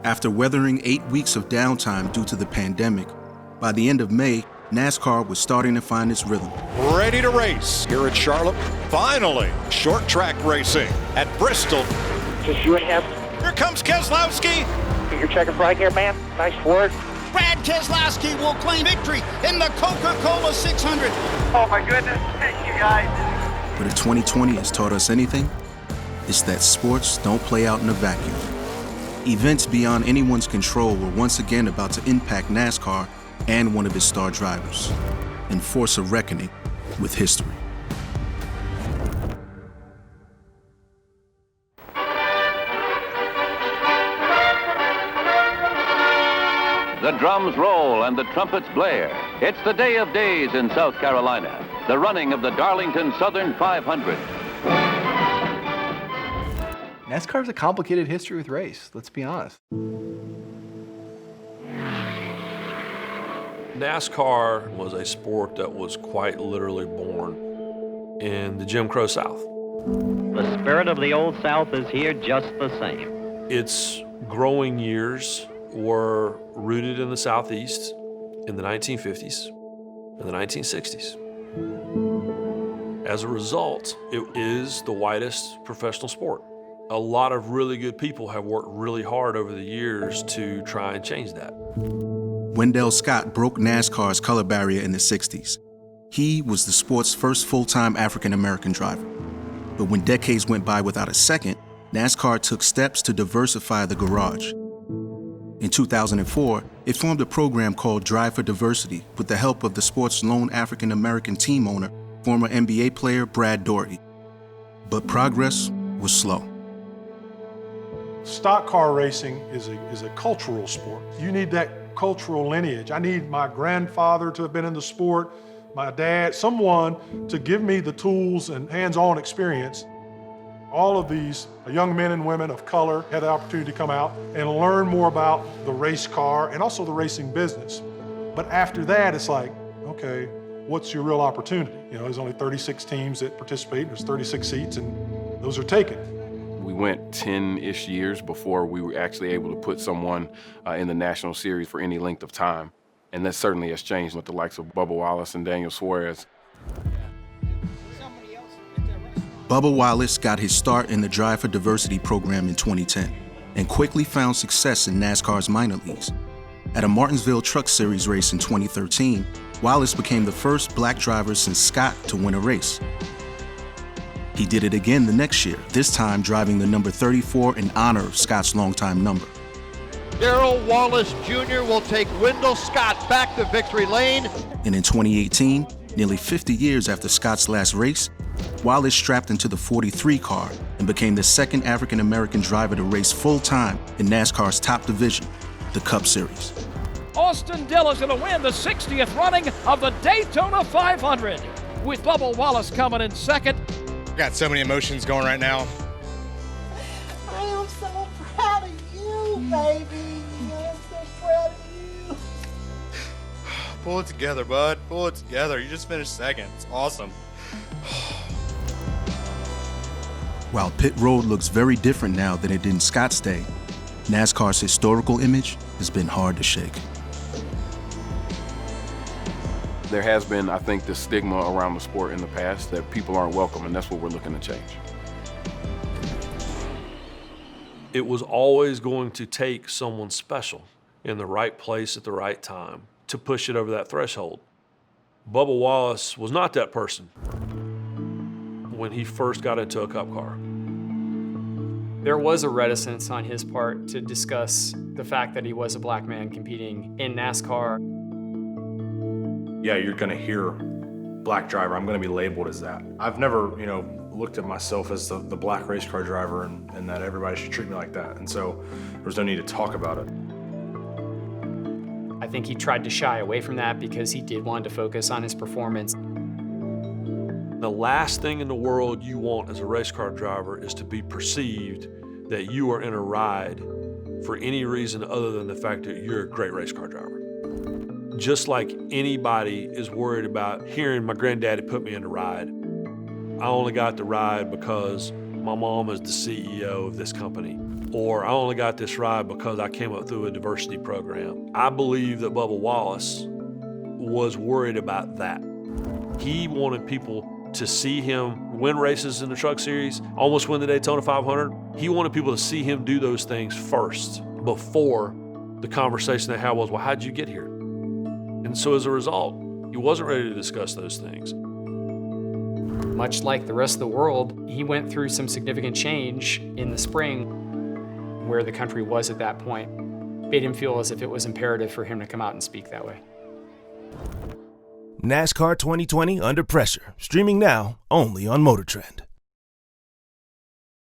After weathering 8 weeks of downtime due to the pandemic, by the end of May, NASCAR was starting to find its rhythm. Ready to race here at Charlotte. Finally, short track racing at Bristol. Just you and him. Here comes Keselowski. You're checking right here, man. Nice work. Brad Keselowski will claim victory in the Coca-Cola 600. Oh my goodness, thank you guys. But if 2020 has taught us anything, it's that sports don't play out in a vacuum. Events beyond anyone's control were once again about to impact NASCAR and one of its star drivers, and force a reckoning with history. The drums roll and the trumpets blare. It's the day of days in South Carolina, the running of the Darlington Southern 500. NASCAR's a complicated history with race, let's be honest. NASCAR was a sport that was quite literally born in the Jim Crow South. The spirit of the Old South is here just the same. Its growing years were rooted in the Southeast in the 1950s and the 1960s. As a result, it is the widest professional sport. A lot of really good people have worked really hard over the years to try and change that. Wendell Scott broke NASCAR's color barrier in the 60s. He was the sport's first full-time African-American driver. But when decades went by without a second, NASCAR took steps to diversify the garage. In 2004, it formed a program called Drive for Diversity with the help of the sport's lone African-American team owner, former NBA player Brad Daugherty. But progress was slow. Stock car racing is a cultural sport. You need that cultural lineage. I need my grandfather to have been in the sport, my dad, someone to give me the tools and hands-on experience. All of these young men and women of color had the opportunity to come out and learn more about the race car and also the racing business. But after that, it's like, okay, what's your real opportunity? You know, there's only 36 teams that participate, there's 36 seats, and those are taken. We went 10-ish years before we were actually able to put someone in the national series for any length of time. And that certainly has changed with the likes of Bubba Wallace and Daniel Suarez. Bubba Wallace got his start in the Drive for Diversity program in 2010 and quickly found success in NASCAR's minor leagues. At a Martinsville Truck Series race in 2013, Wallace became the first black driver since Scott to win a race. He did it again the next year, this time driving the number 34 in honor of Scott's longtime number. Darrell Wallace Jr. will take Wendell Scott back to victory lane. And in 2018, nearly 50 years after Scott's last race, Wallace strapped into the 43 car and became the second African-American driver to race full-time in NASCAR's top division, the Cup Series. Austin Dill is going to win the 60th running of the Daytona 500, with Bubba Wallace coming in second. Got so many emotions going right now. I am so proud of you, baby. I'm so proud of you. Pull it together, bud. Pull it together. You just finished second. It's awesome. While pit road looks very different now than it did in Scott's day, NASCAR's historical image has been hard to shake. There has been, I think, this stigma around the sport in the past that people aren't welcome, and that's what we're looking to change. It was always going to take someone special in the right place at the right time to push it over that threshold. Bubba Wallace was not that person when he first got into a Cup car. There was a reticence on his part to discuss the fact that he was a black man competing in NASCAR. Yeah, you're gonna hear black driver, I'm gonna be labeled as that. I've never, looked at myself as the black race car driver and that everybody should treat me like that. And so there's no need to talk about it. I think he tried to shy away from that because he did want to focus on his performance. The last thing in the world you want as a race car driver is to be perceived that you are in a ride for any reason other than the fact that you're a great race car driver. Just like anybody is worried about hearing my granddaddy put me in the ride. I only got the ride because my mom is the CEO of this company, or I only got this ride because I came up through a diversity program. I believe that Bubba Wallace was worried about that. He wanted people to see him win races in the Truck Series, almost win the Daytona 500. He wanted people to see him do those things first before the conversation they had was, well, how'd you get here? And so as a result, he wasn't ready to discuss those things. Much like the rest of the world, he went through some significant change in the spring where the country was at that point. Made him feel as if it was imperative for him to come out and speak that way. NASCAR 2020 Under Pressure, streaming now only on MotorTrend.